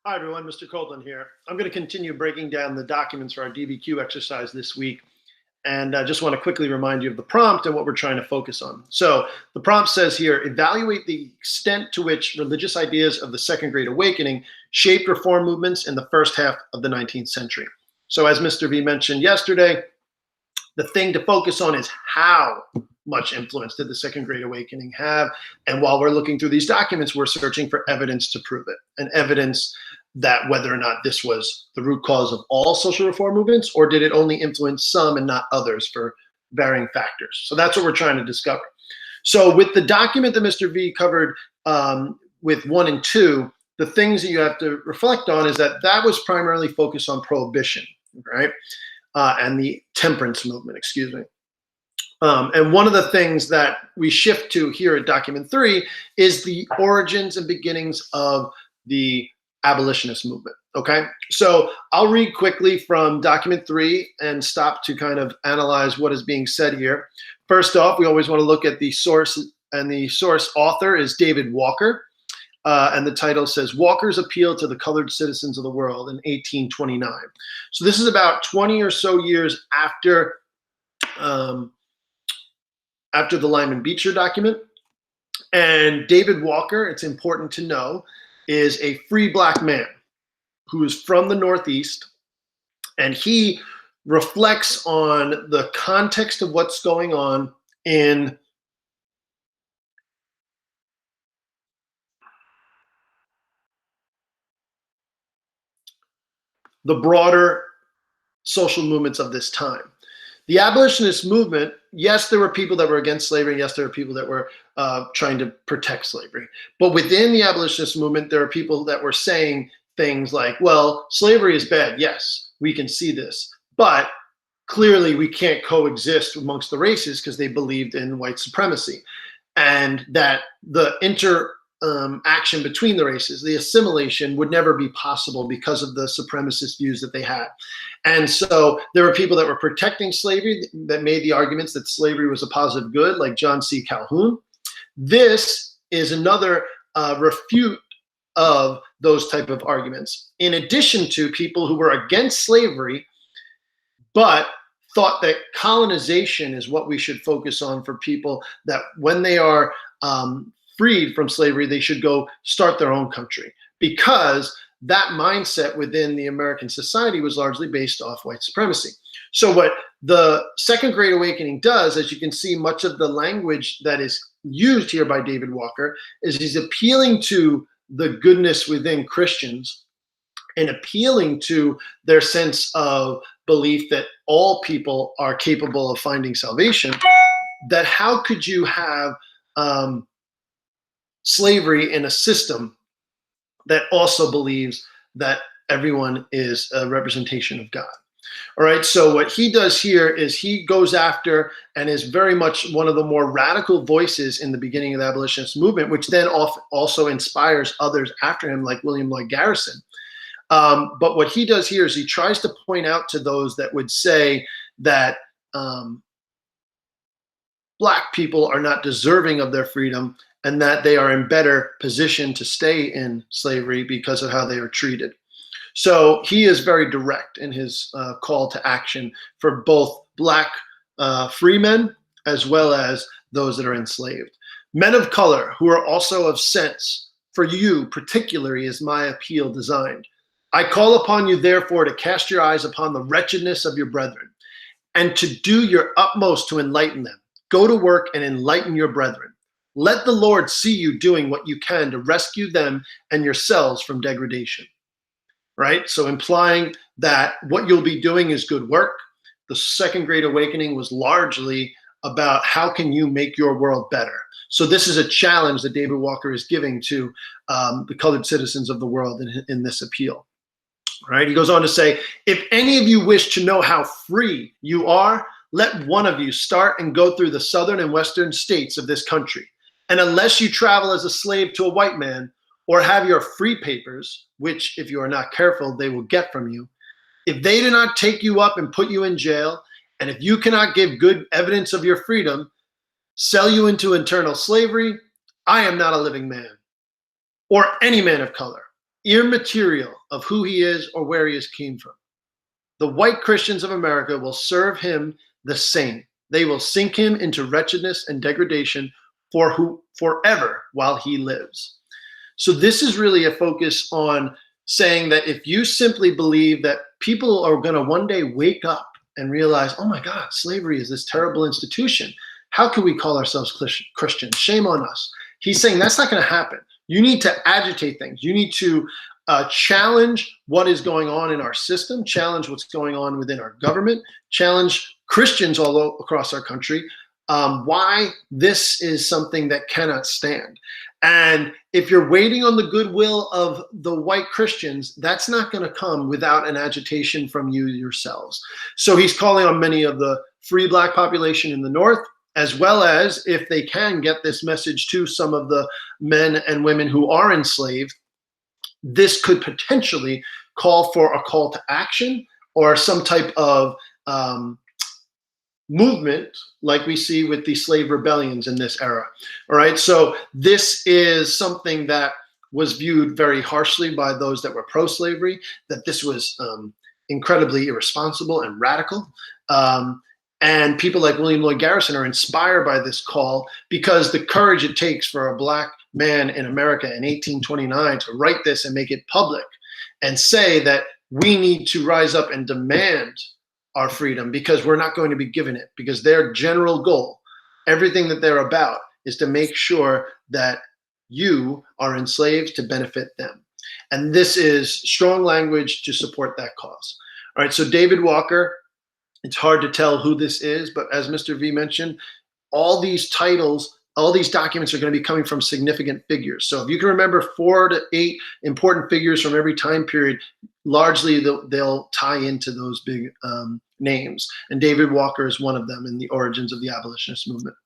Hi, everyone. Mr. Coldland here. I'm going to continue breaking down the documents for our DBQ exercise this week. And I just want to quickly remind you of the prompt and what we're trying to focus on. So the prompt says here, evaluate the extent to which religious ideas of the Second Great Awakening shaped reform movements in the first half of the 19th century. So as Mr. V mentioned yesterday, the thing to focus on is how much influence did the Second Great Awakening have? And while we're looking through these documents, we're searching for evidence to prove it, and evidence that whether or not this was the root cause of all social reform movements, or did it only influence some and not others for varying factors. So that's what we're trying to discover. So with the document that Mr. V covered with 1 and 2, the things that you have to reflect on is that that was primarily focused on prohibition, right? And the temperance movement, excuse me. And one of the things that we shift to here at document 3 is the origins and beginnings of the abolitionist movement. Okay, so I'll read quickly from document 3 and stop to kind of analyze what is being said here. First off, we always want to look at the source, and the source author is David Walker. And the title says, Walker's Appeal to the Colored Citizens of the World in 1829. So this is about 20 or so years after the Lyman Beecher document. And David Walker, it's important to know, is a free black man who is from the Northeast, and he reflects on the context of what's going on in the broader social movements of this time. The abolitionist movement, yes, there were people that were against slavery. Yes, there were people that were trying to protect slavery. But within the abolitionist movement, there are people that were saying things like, well, slavery is bad. Yes, we can see this. But clearly we can't coexist amongst the races because they believed in white supremacy. And that the action between the races, the assimilation, would never be possible because of the supremacist views that they had. And so there were people that were protecting slavery that made the arguments that slavery was a positive good, like John C. Calhoun. This is another refute of those type of arguments, in addition to people who were against slavery but thought that colonization is what we should focus on for people, that when they are freed from slavery, they should go start their own country, because that mindset within the American society was largely based off white supremacy. So what the Second Great Awakening does, as you can see, much of the language that is used here by David Walker is he's appealing to the goodness within Christians and appealing to their sense of belief that all people are capable of finding salvation. That how could you have slavery in a system that also believes that everyone is a representation of God? All right, so what he does here is he goes after and is very much one of the more radical voices in the beginning of the abolitionist movement, which then also inspires others after him, like William Lloyd Garrison. But what he does here is he tries to point out to those that would say that Black people are not deserving of their freedom, and that they are in better position to stay in slavery because of how they are treated. So he is very direct in his call to action for both Black free men as well as those that are enslaved. Men of color who are also of sense, for you particularly is my appeal designed. I call upon you therefore to cast your eyes upon the wretchedness of your brethren, and to do your utmost to enlighten them. Go to work and enlighten your brethren. Let the Lord see you doing what you can to rescue them and yourselves from degradation. Right? So implying that what you'll be doing is good work. The Second Great Awakening was largely about how can you make your world better. So this is a challenge that David Walker is giving to the colored citizens of the world in this appeal. Right? He goes on to say, if any of you wish to know how free you are, let one of you start and go through the southern and western states of this country. And unless you travel as a slave to a white man, or have your free papers, which if you are not careful, they will get from you, if they do not take you up and put you in jail, and if you cannot give good evidence of your freedom, sell you into internal slavery, I am not a living man, or any man of color, immaterial of who he is or where he has came from. The white Christians of America will serve him the same. They will sink him into wretchedness and degradation forever while he lives. So this is really a focus on saying that if you simply believe that people are going to one day wake up and realize, oh my God, slavery is this terrible institution. How can we call ourselves Christians? Shame on us. He's saying that's not going to happen. You need to agitate things. You need to challenge what is going on in our system, challenge what's going on within our government, challenge Christians all across our country, why this is something that cannot stand. And if you're waiting on the goodwill of the white Christians, that's not going to come without an agitation from you yourselves. So he's calling on many of the free black population in the North, as well as, if they can get this message to some of the men and women who are enslaved, this could potentially call for a call to action or some type of movement like we see with the slave rebellions in this era. All right, so this is something that was viewed very harshly by those that were pro-slavery, that this was incredibly irresponsible and radical. And people like William Lloyd Garrison are inspired by this call because the courage it takes for a black man in America in 1829 to write this and make it public and say that we need to rise up and demand our freedom because we're not going to be given it, because their general goal, everything that they're about, is to make sure that you are enslaved to benefit them. And this is strong language to support that cause. All right, so David Walker, it's hard to tell who this is, but as Mr. V mentioned, all these titles, all these documents are going to be coming from significant figures. So if you can remember 4 to 8 important figures from every time period, largely they'll tie into those big names. And David Walker is one of them in the origins of the abolitionist movement.